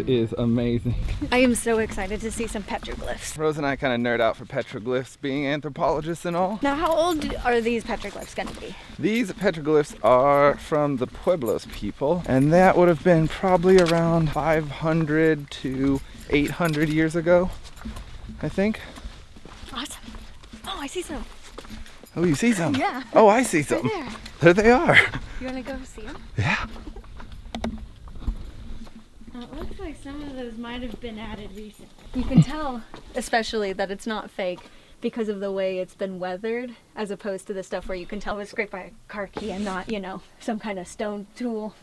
is amazing. I am so excited to see some petroglyphs. Rose and I kind of nerd out for petroglyphs, being anthropologists and all. Now, how old are these petroglyphs going to be? These petroglyphs are from the Pueblos people, and that would have been probably around 500 to 800 years ago, I think. Awesome. Oh, I see some. Oh, you see some? Yeah. Oh, I see some. Right There there. they are. You want to go see them? Yeah. It looks like some of those might have been added recently. You can tell, especially, that it's not fake because of the way it's been weathered, as opposed to the stuff where you can tell it was scraped by a car key and not, you know, some kind of stone tool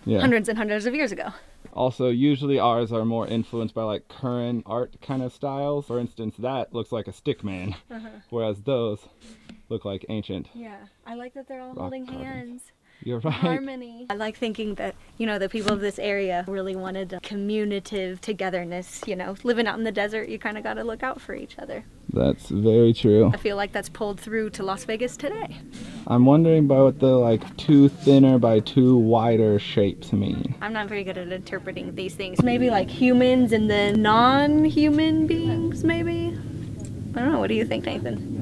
hundreds and hundreds of years ago. Also, usually ours are more influenced by like current art kind of styles. For instance, that looks like a stick man, whereas those look like ancient. Yeah, I like that they're all holding hands. You're right. Harmony. I like thinking that, you know, the people of this area really wanted a communicative togetherness, you know. Living out in the desert, you kind of got to look out for each other. That's very true. I feel like that's pulled through to Las Vegas today. I'm wondering about the like two thinner by two wider shapes mean. I'm not very good at interpreting these things. Maybe like humans and then non-human beings, maybe? I don't know. What do you think, Nathan?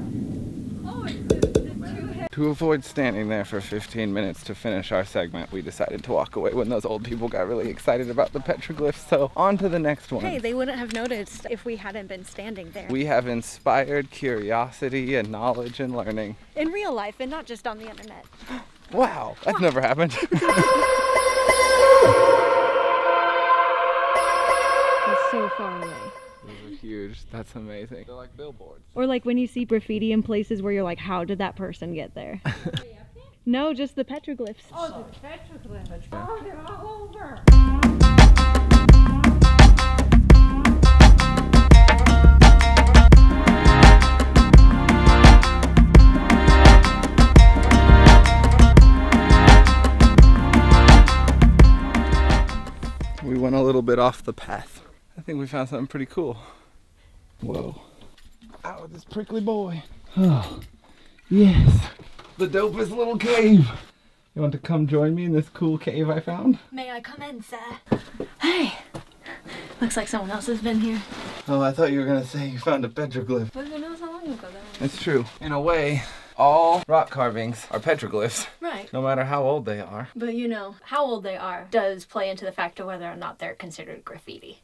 To avoid standing there for 15 minutes to finish our segment, we decided to walk away when those old people got really excited about the petroglyphs. So on to the next one. Hey, they wouldn't have noticed if we hadn't been standing there. We have inspired curiosity and knowledge and learning. In real life and not just on the internet. Wow, that's never happened. It's so far away. Those are huge. That's amazing. They're like billboards. Or like when you see graffiti in places where you're like, how did that person get there? No, just the petroglyphs. Oh, the petroglyphs. Oh, they're all over. We went a little bit off the path. I think we found something pretty cool. Whoa. Ow, this prickly boy. Oh, yes. The dopest little cave. You want to come join me in this cool cave I found? May I come in, sir? Hey. Looks like someone else has been here. Oh, I thought you were going to say you found a petroglyph. But who knows how long ago that was? It's true. In a way, all rock carvings are petroglyphs. Right. No matter how old they are. But you know, how old they are does play into the fact of whether or not they're considered graffiti.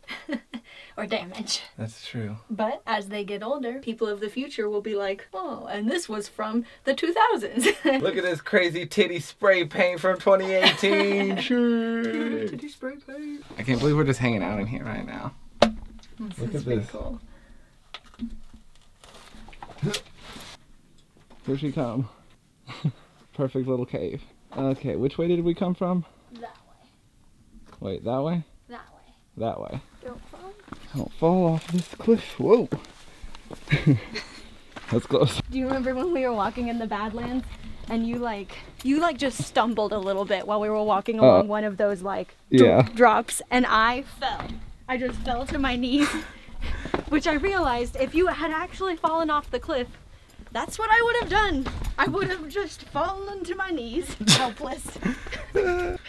Or damage. That's true. But as they get older, people of the future will be like, oh, and this was from the 2000s. Look at this crazy titty spray paint from 2018. Sure. Titty spray paint. I can't believe we're just hanging out in here right now. Look at this. Cool. Here she come. Perfect little cave. Okay, which way did we come from? That way. Wait, that way? That way. That way. Don't fall. Don't fall off this cliff. Whoa. That's close. Do you remember when we were walking in the Badlands and you just stumbled a little bit while we were walking along one of those drops, and I fell. I just fell to my knees, which I realized if you had actually fallen off the cliff, that's what I would have done. I would have just fallen to my knees, helpless.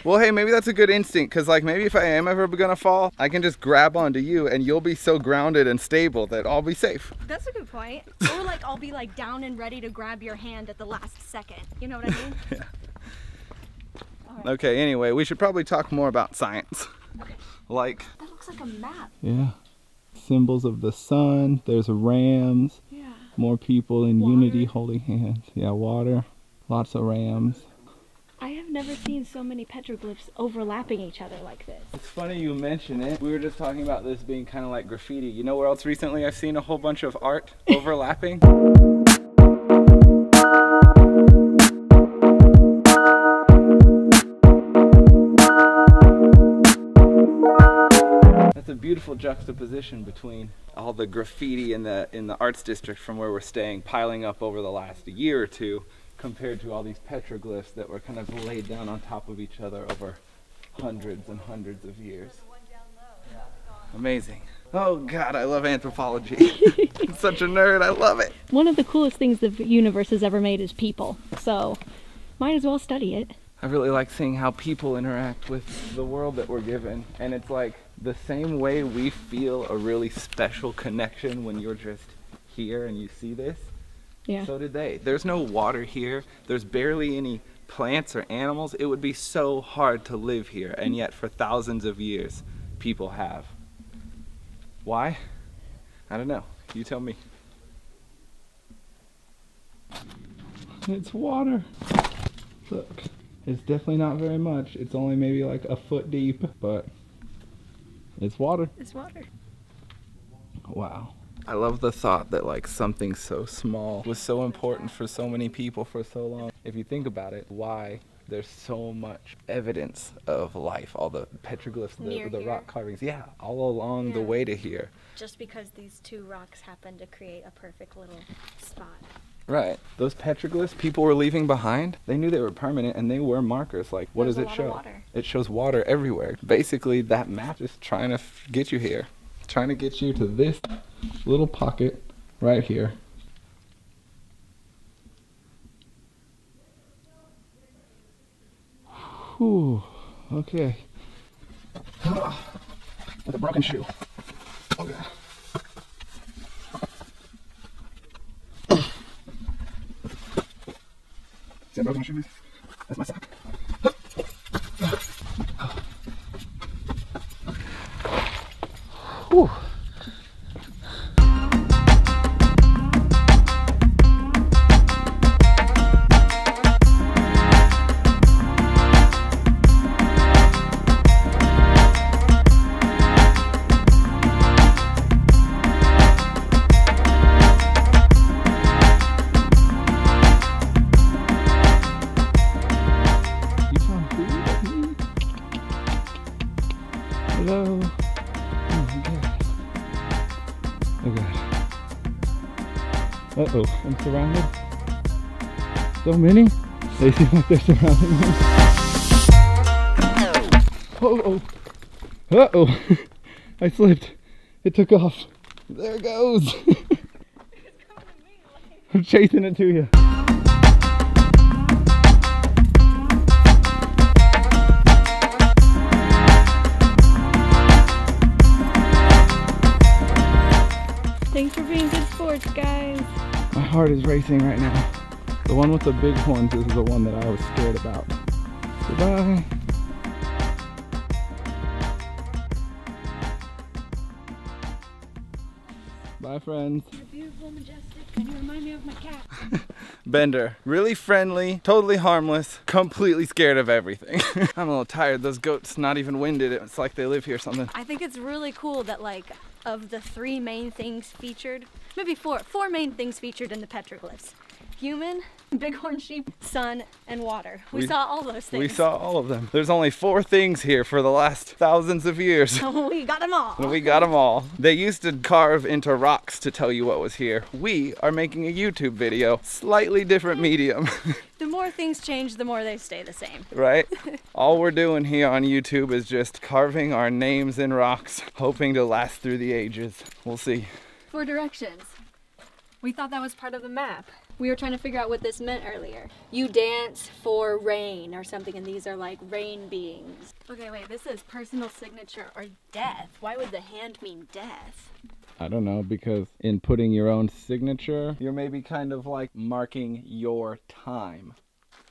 Well, hey, maybe that's a good instinct, because like maybe if I am ever gonna fall, I can just grab onto you and you'll be so grounded and stable that I'll be safe. That's a good point. Or like I'll be like down and ready to grab your hand at the last second. You know what I mean? Yeah. Right. Okay, anyway, we should probably talk more about science. Okay. Like... That looks like a map. Yeah. Symbols of the sun. There's rams. Yeah. More people in unity holding hands. Yeah, water. Lots of rams. I have never seen so many petroglyphs overlapping each other like this. It's funny you mention it. We were just talking about this being kind of like graffiti. You know where else recently I've seen a whole bunch of art overlapping? That's a beautiful juxtaposition between all the graffiti in the arts district from where we're staying piling up over the last year or two, compared to all these petroglyphs that were kind of laid down on top of each other over hundreds and hundreds of years. Amazing. Oh God, I love anthropology. I'm such a nerd, I love it. One of the coolest things the universe has ever made is people, so might as well study it. I really like seeing how people interact with the world that we're given, and it's like the same way we feel a really special connection when you're just here and you see this, Yeah. so did they. There's no water here. There's barely any plants or animals. It would be so hard to live here, and yet for thousands of years, people have. Why? I don't know. You tell me. It's water. Look, it's definitely not very much. It's only maybe like a foot deep, but it's water. It's water. Wow. I love the thought that like something so small was so important for so many people for so long. If you think about it, why there's so much evidence of life, all the petroglyphs, the rock carvings, yeah, all along the way to here. Just because these two rocks happen to create a perfect little spot. Right. Those petroglyphs people were leaving behind, they knew they were permanent and they were markers. Like, what does it show? It shows water everywhere. Basically, that map is trying to get you here. Trying to get you to this little pocket right here. Whew. Okay. With a broken shoe. Okay. See how broken my shoe is? That's my sock. Whew. Hello. Oh my god. Oh god. Uh-oh, I'm surrounded. So many? They seem like they're surrounding me. Uh-oh. Uh-oh. I slipped. It took off. There it goes. I'm chasing it to you. Thanks for being good sports, guys. My heart is racing right now. The one with the big horns is the one that I was scared about. Goodbye. Bye, friends. You're beautiful, majestic, and you remind me of my cat. Bender, really friendly, totally harmless, completely scared of everything. I'm a little tired. Those goats not even winded. It's like they live here or something. I think it's really cool that like of the three main things featured, maybe four main things featured in the petroglyphs. Human, bighorn sheep, sun, and water. We saw all those things. We saw all of them. There's only 4 things here for the last thousands of years. We got them all. We got them all. They used to carve into rocks to tell you what was here. We are making a YouTube video, slightly different medium. The more things change, the more they stay the same. Right? All we're doing here on YouTube is just carving our names in rocks, hoping to last through the ages. We'll see. For directions. We thought that was part of the map. We were trying to figure out what this meant earlier. You dance for rain or something, and these are like rain beings. Okay, wait, this is personal signature or death. Why would the hand mean death? I don't know, because in putting your own signature, you're maybe kind of like marking your time.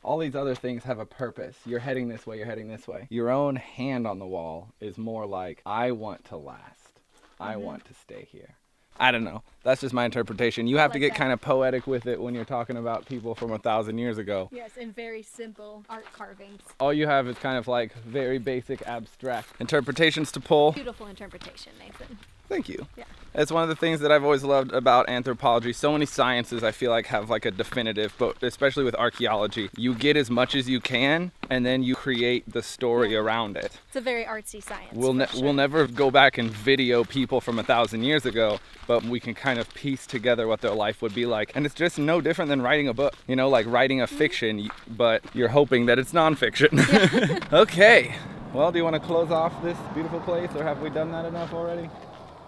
All these other things have a purpose. You're heading this way, you're heading this way. Your own hand on the wall is more like, I want to last. I want to stay here. I don't know. That's just my interpretation. You have to get kind of poetic with it when you're talking about people from 1,000 years ago. Yes, and very simple art carvings. All you have is kind of like very basic abstract interpretations to pull. Beautiful interpretation, Nathan. Thank you. Yeah. It's one of the things that I've always loved about anthropology. So many sciences I feel like have like a definitive, but especially with archaeology, you get as much as you can and then you create the story around it. It's a very artsy science. We'll never go back and video people from 1,000 years ago, but we can kind of piece together what their life would be like. And it's just no different than writing a book, you know, like writing a fiction, but you're hoping that it's nonfiction. Yeah. Okay. Well, do you want to close off this beautiful place, or have we done that enough already?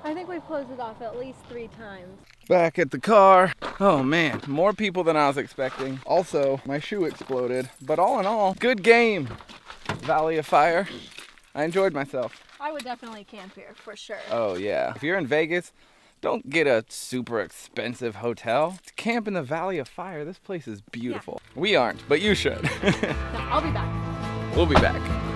I think we've closed it off at least 3 times. Back at the car. Oh man, more people than I was expecting. Also, my shoe exploded, but all in all, good game. Valley of Fire. I enjoyed myself. I would definitely camp here for sure. Oh yeah. If you're in Vegas, don't get a super expensive hotel. Camp in the Valley of Fire. This place is beautiful. Yeah. We aren't, but you should. I'll be back. We'll be back.